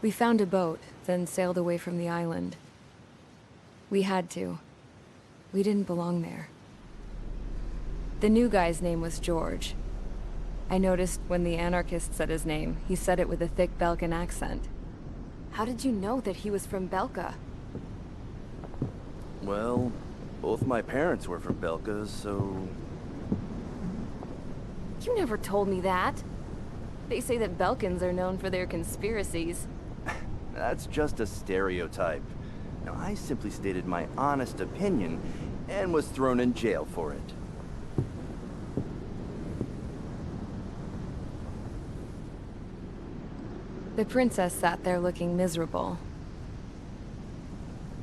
We found a boat, then sailed away from the island. We had to. We didn't belong there. The new guy's name was George. I noticed when the anarchist said his name, he said it with a thick Belkan accent. How did you know that he was from Belka? Well, both my parents were from Belka, so... You never told me that. They say that Belkans are known for their conspiracies. That's just a stereotype. Now, I simply stated my honest opinion and was thrown in jail for it. The princess sat there looking miserable.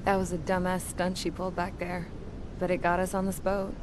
That was a dumbass stunt she pulled back there, but it got us on this boat.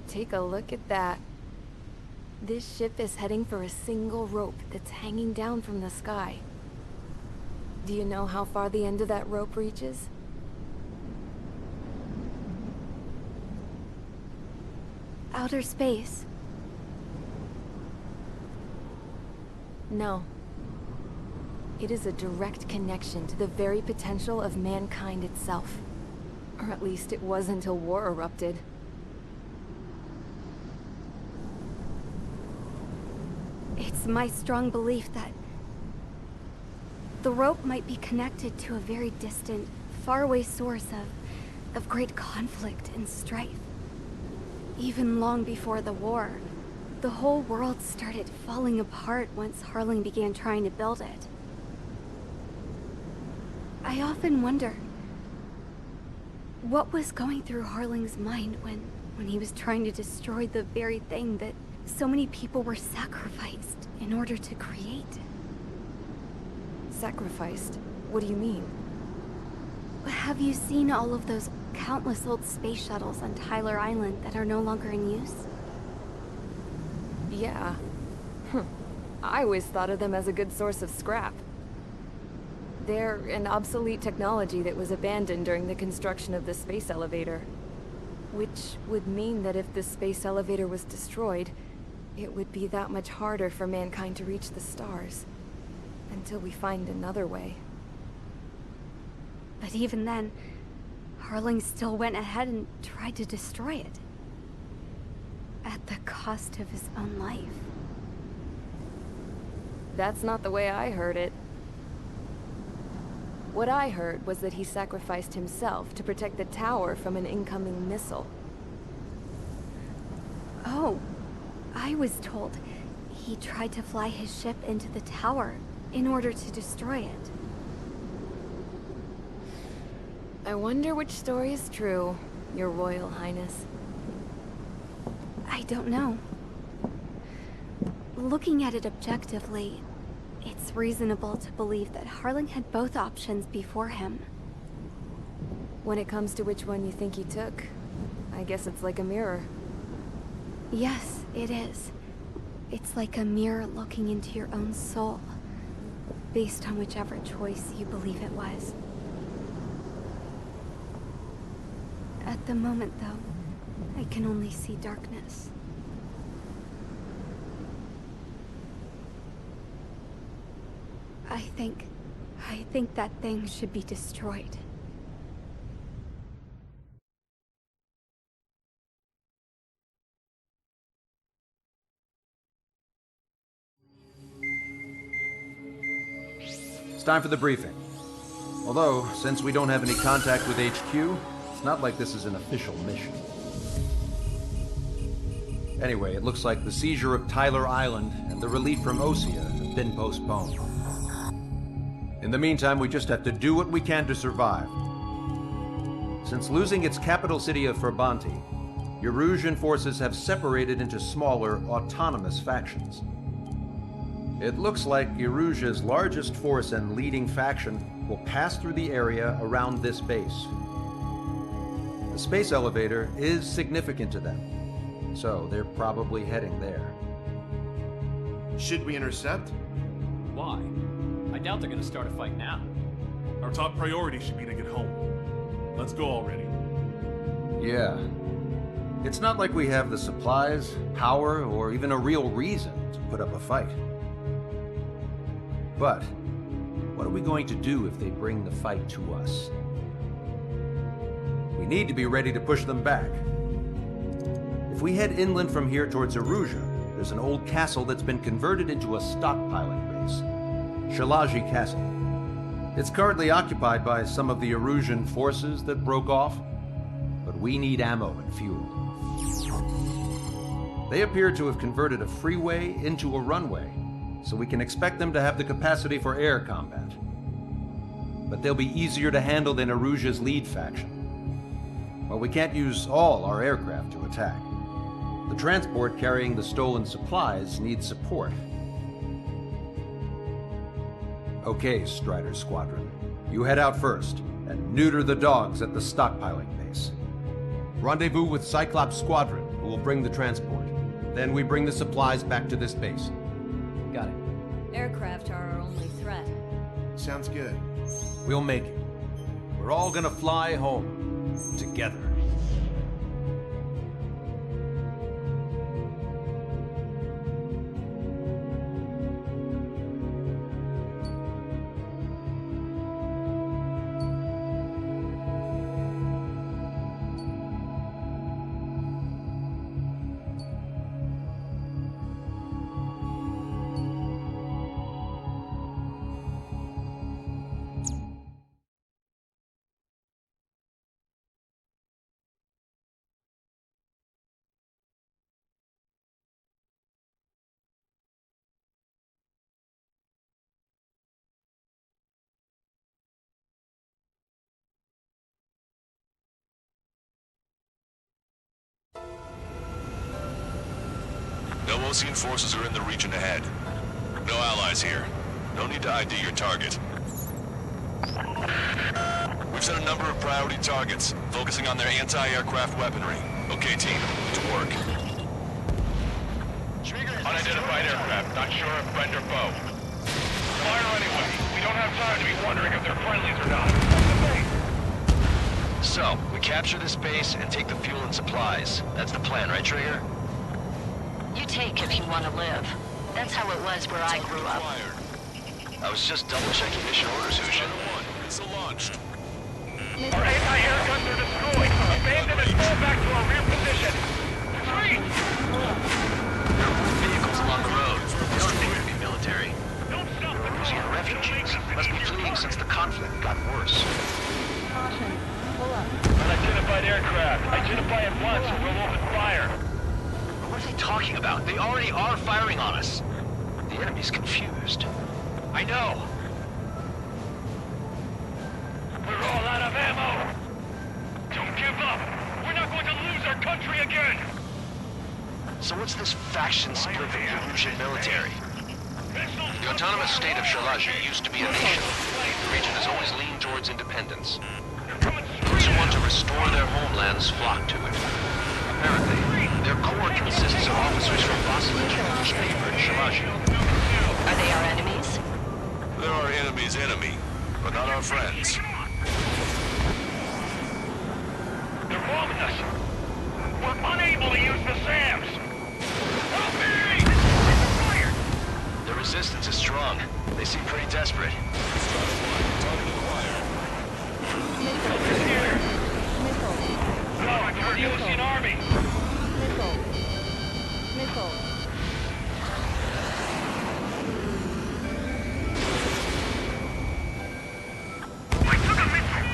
Take a look at that. This ship is heading for a single rope that's hanging down from the sky. Do you know how far the end of that rope reaches? Outer space. No. It is a direct connection to the very potential of mankind itself. Or at least it was until war erupted. It's my strong belief that the rope might be connected to a very distant, faraway source of great conflict and strife. Even long before the war, the whole world started falling apart once Harling began trying to build it. I often wonder what was going through Harling's mind when he was trying to destroy the very thing that so many people were sacrificed in order to create. Sacrificed? What do you mean? Have you seen all of those countless old space shuttles on Tyler Island that are no longer in use? Yeah. I always thought of them as a good source of scrap. They're an obsolete technology that was abandoned during the construction of the space elevator. Which would mean that if the space elevator was destroyed, it would be that much harder for mankind to reach the stars. Until we find another way. But even then, Harling still went ahead and tried to destroy it. At the cost of his own life. That's not the way I heard it. What I heard was that he sacrificed himself to protect the tower from an incoming missile. Oh, I was told he tried to fly his ship into the tower in order to destroy it. I wonder which story is true, Your Royal Highness. I don't know. Looking at it objectively, it's reasonable to believe that Harling had both options before him. When it comes to which one you think he took, I guess it's like a mirror. Yes, it is. It's like a mirror looking into your own soul, based on whichever choice you believe it was. At the moment, though, I can only see darkness. I think that thing should be destroyed. It's time for the briefing. Although, since we don't have any contact with HQ, it's not like this is an official mission. Anyway, it looks like the seizure of Tyler Island and the relief from Osea have been postponed. In the meantime, we just have to do what we can to survive. Since losing its capital city of Ferbanti, Erusian forces have separated into smaller, autonomous factions. It looks like Erusia's largest force and leading faction will pass through the area around this base. The space elevator is significant to them, so they're probably heading there. Should we intercept? Why? I doubt they're gonna start a fight now. Our top priority should be to get home. Let's go already. Yeah. It's not like we have the supplies, power, or even a real reason to put up a fight. But what are we going to do if they bring the fight to us? We need to be ready to push them back. If we head inland from here towards Aruja, there's an old castle that's been converted into a stockpiling base. Shalaji Castle. It's currently occupied by some of the Arujan forces that broke off, but we need ammo and fuel. They appear to have converted a freeway into a runway, so we can expect them to have the capacity for air combat. But they'll be easier to handle than Aruja's lead faction. Well, we can't use all our aircraft to attack. The transport carrying the stolen supplies needs support. Okay, Strider Squadron. You head out first, and neuter the dogs at the stockpiling base. Rendezvous with Cyclops Squadron, who will bring the transport. Then we bring the supplies back to this base. Got it. Aircraft are our only threat. Sounds good. We'll make it. We're all gonna fly home. Together. No Osean forces are in the region ahead. No allies here. No need to ID your target. We've set a number of priority targets, focusing on their anti-aircraft weaponry. Okay, team, to work. Unidentified aircraft, not sure if friend or foe. Fire anyway. We don't have time to be wondering if they're friendlies or not. So, we capture this base and take the fuel and supplies. That's the plan, right, Trigger? You take if you want to live. That's how it was where I grew up. I was just double-checking mission orders, Hushin. It's launched. Our anti-air guns are destroyed. Abandon and fall back to our rear position. Retreat! There are more vehicles along the road. They don't appear to be military. Don't stop the Russian refugees. Must be fleeing since the conflict got worse. Unidentified aircraft. Identify at once or we'll open fire. What are they talking about? They already are firing on us. The enemy's confused. I know. We're all out of ammo. Don't give up. We're not going to lose our country again. So what's this faction split of the Russian military? The autonomous state of Shalaji used to be a nation. The region has always leaned towards independence. Those who want to restore their homelands flock to it. Apparently, their core consists of officers from Vasilij, Shpaver, and Shalaji. Are they our enemies? They're our enemy's enemy, but not our friends. They're bombing us. We're unable to use the SAMs. Help me! Fire! The resistance is strong. They seem pretty desperate. Here. No, it's our Russian army. I took a missile.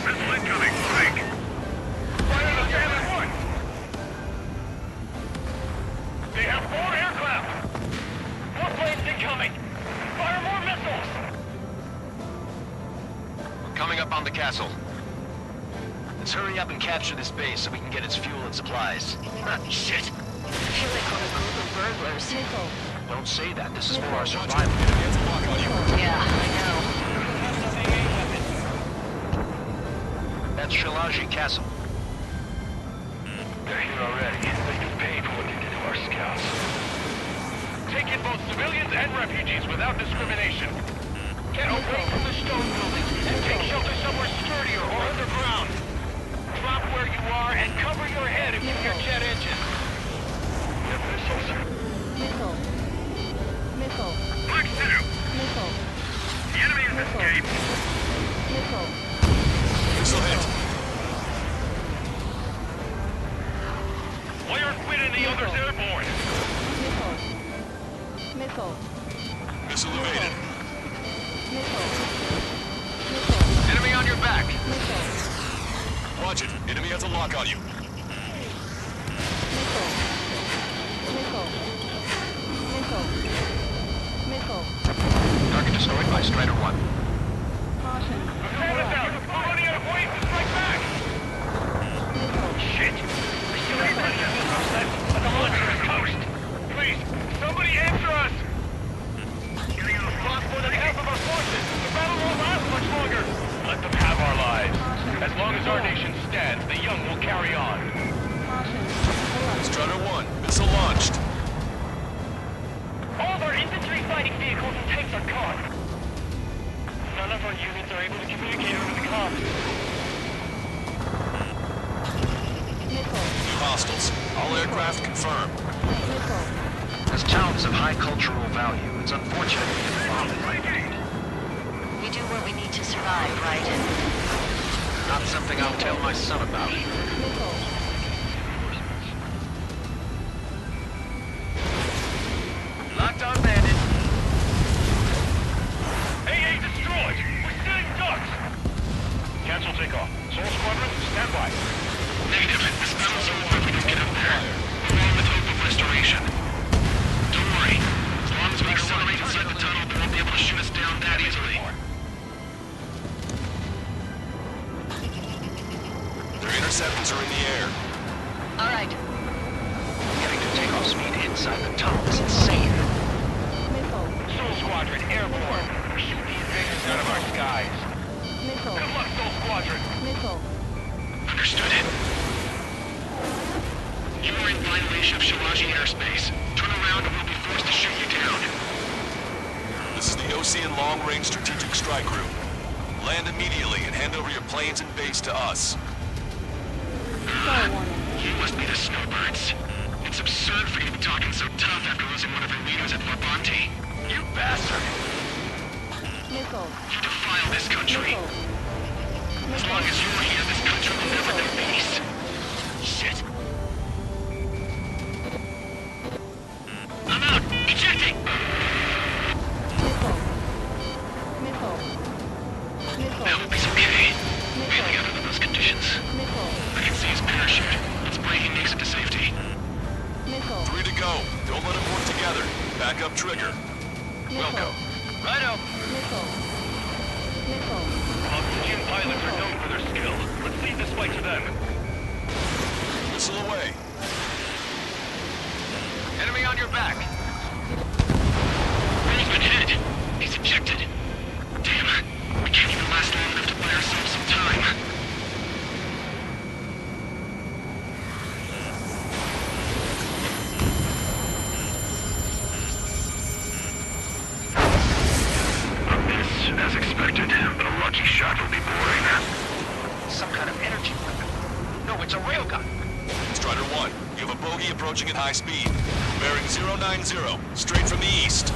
Missile incoming. Break. Fire the SAM at once. They have 4 aircraft. 4 planes incoming. Fire more missiles. We're coming up on the castle. Let's hurry up and capture this base so we can get its fuel and supplies. Shit. I feel like we're a group of burglars. Don't say that. This is for our survival. Yeah, I know. That's Shalaji Castle. They're here already. They can pay for what they did to our scouts. take in both civilians and refugees without discrimination. Get away from the stone buildings and take shelter somewhere sturdier or underground. Drop where you are and cover your head if you hear jet engines. Missile. Missile. Mark 2. Missile. The enemy has escaped. Missile. Missile hit. Why aren't Quinn and the others airborne? Missile. Missile. Missile evaded. Missile. Missile. Enemy on your back. Missile. Watch it. Enemy has a lock on you. Missile. Missile. Missile. Missile. Target destroyed by Strider 1. Caution. Stand it down. We're running out of ways to strike back. Missile. Shit. We still ain't ready to move us left, but the launcher is coast. Please, somebody answer us. We've lost more than half of our forces. The battle won't last much longer. Let them have our lives. As long as our nation stands, the young will carry on. Caution. Strider 1, missile launched. All of our infantry fighting vehicles and tanks are gone. None of our units are able to communicate over the comms. Missile. Hostiles. All aircraft confirmed. Missile. This town is of high cultural value. It's unfortunate we get bombed by it. We do what we need to survive, right? Not something I'll tell my son about. Missile. Locked on bandit. AA destroyed. We're sitting ducks. Cancel takeoff. Soul Squadron, stand by. Negative. This battle's over if we don't get up there. We're on with hope of restoration. Don't worry. As long as we accelerate inside the tunnel, they won't be able to shoot us down that easily. Their interceptors are in the air. All right. Getting to takeoff speed inside the tunnel is insane. Missile. Soul Squadron, airborne. Shoot the invaders out of our skies. Missile. Good luck, Soul Squadron. Missile. Understood it. You are in violation of Shalaji airspace. Turn around or we'll be forced to shoot you down. This is the Ocean Long-Range Strategic Strike Group. Land immediately and hand over your planes and base to us. Star warning. You must be the snowbirds. It's absurd for you to be talking so tough after losing one of your leaders at Labonte. You bastard! Missile. You defile this country. Missile. As long as you're here, this country will never know peace. Shit. I'm out! Ejecting! Missile. Missile. Missile. I hope he's okay. Mainly under those conditions. Missile. I can see his parachute. Let's pray he makes it to safety. Missile. 3 to go. Don't let them work together. Back up trigger. Wilco. Righto. Missile. Missile. Oxygen pilots are known for their skill. Let's leave this fight to them. Missile away. Enemy on your back. He's been hit. He's ejected. Damn. We can't even last long enough to buy ourselves some time. As expected, but a lucky shot will be boring. Some kind of energy weapon. No, it's a railgun. Strider 1, you have a bogey approaching at high speed. Bearing 090, straight from the east.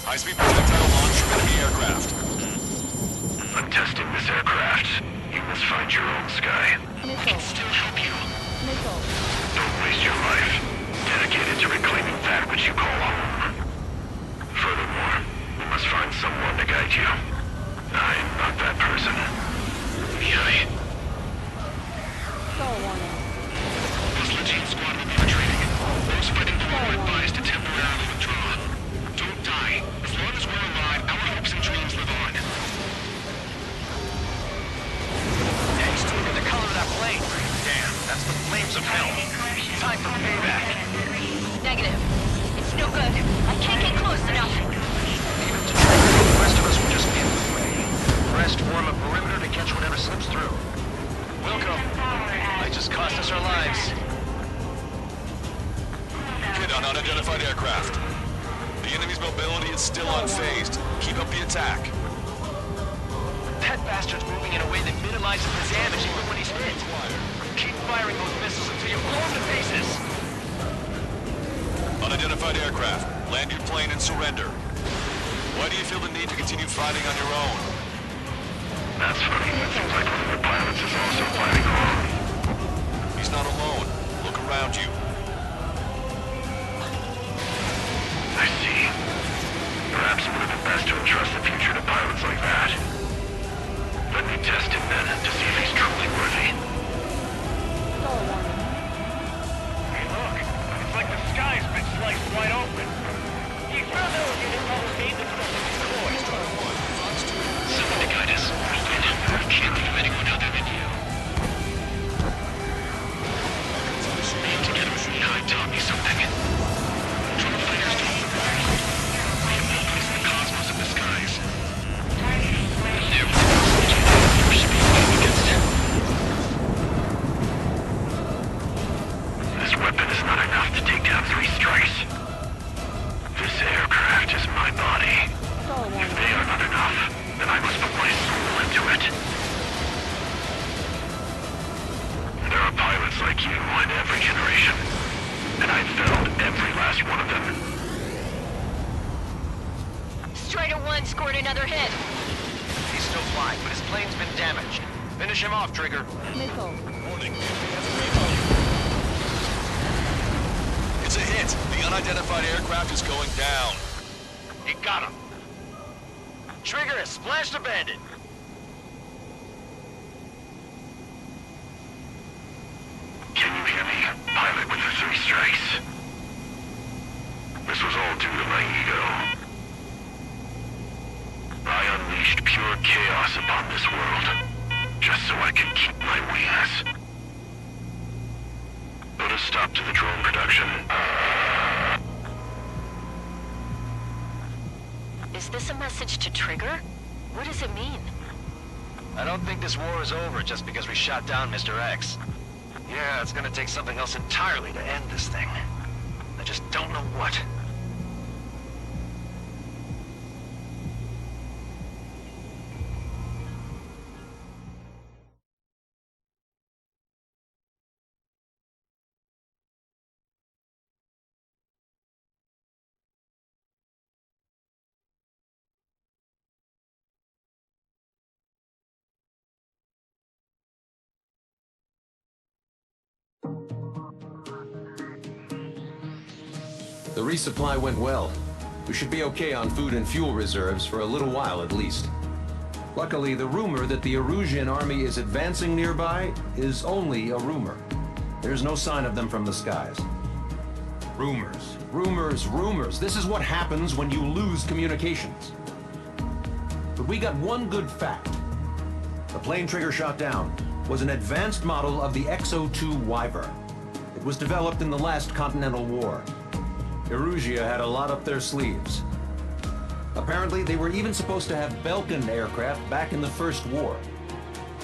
High-speed projectile launch from enemy aircraft. I'm testing this aircraft. You must find your own sky. I can still help you. Missile. Don't waste your life. Dedicated to reclaiming that which you call home. Furthermore, we must find someone to guide you. I am not that person. Yai. Star warning. Hostile squad will be retreating. Those fighting for are advised to temporarily withdraw. Don't die. As long as we're alive, our hopes and dreams live on. Hey, look at the color of that plane. Damn, that's the flames of hell. Negative. It's no good. I can't get close enough. Leave it to Trigger. The rest of us will just be in the way. Rest form a perimeter to catch whatever slips through. Welcome. Might just cost us our lives. Hit on unidentified aircraft. The enemy's mobility is still unfazed. Keep up the attack. That bastard's moving in a way that minimizes the damage even when he's hit. Keep firing those missiles until you blow them to pieces. Unidentified aircraft. Land your plane and surrender. Why do you feel the need to continue fighting on your own? That's funny. It seems like one of the pilots is also fighting along. He's not alone. Look around you. I see. Perhaps it would have been best to entrust the future to pilots like that. Let me test him then, to see if he's truly worthy. Hey, look. It's like the sky's been sliced wide open. You found out if you didn't know who made the stuff destroyed. Someone to guide us. I can't think of anyone other than you. Together, Kai taught me something. True fighters don't survive. We have no place in the cosmos of the skies. This weapon is not enough to take down 3 strikes. This aircraft is my body. If they are not enough, then I must put my soul into it. There are pilots like you in every generation, and I've felled every last one of them. Strider 1 scored another hit. He's still flying, but his plane's been damaged. Finish him off, Trigger. Warning. It's a hit. The unidentified aircraft is going down. He got him. Trigger has splashed a bandit. Can you hear me, pilot with the 3 strikes? This was all due to my ego. I unleashed pure chaos upon this world, just so I could keep my wings. Put a stop to the drone production. Is this a message to Trigger? What does it mean? I don't think this war is over just because we shot down Mr. X. Yeah, it's gonna take something else entirely to end this thing. I just don't know what. The resupply went well. We should be okay on food and fuel reserves for a little while at least. Luckily, the rumor that the Erusian army is advancing nearby is only a rumor. There's no sign of them from the skies. Rumors, rumors, rumors. This is what happens when you lose communications. But we got one good fact. The plane Trigger shot down was an advanced model of the X-02 Wyvern. It was developed in the last Continental War. Erusia had a lot up their sleeves. Apparently, they were even supposed to have Belkin aircraft back in the First War.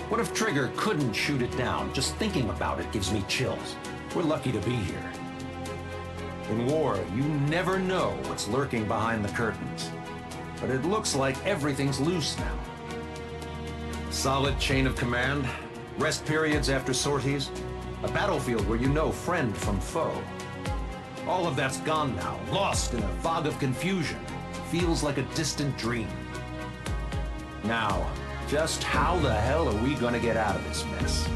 What if Trigger couldn't shoot it down? Just thinking about it gives me chills. We're lucky to be here. In war, you never know what's lurking behind the curtains. But it looks like everything's loose now. Solid chain of command, rest periods after sorties, a battlefield where you know friend from foe. All of that's gone now, lost in a fog of confusion. Feels like a distant dream. Now, just how the hell are we gonna get out of this mess?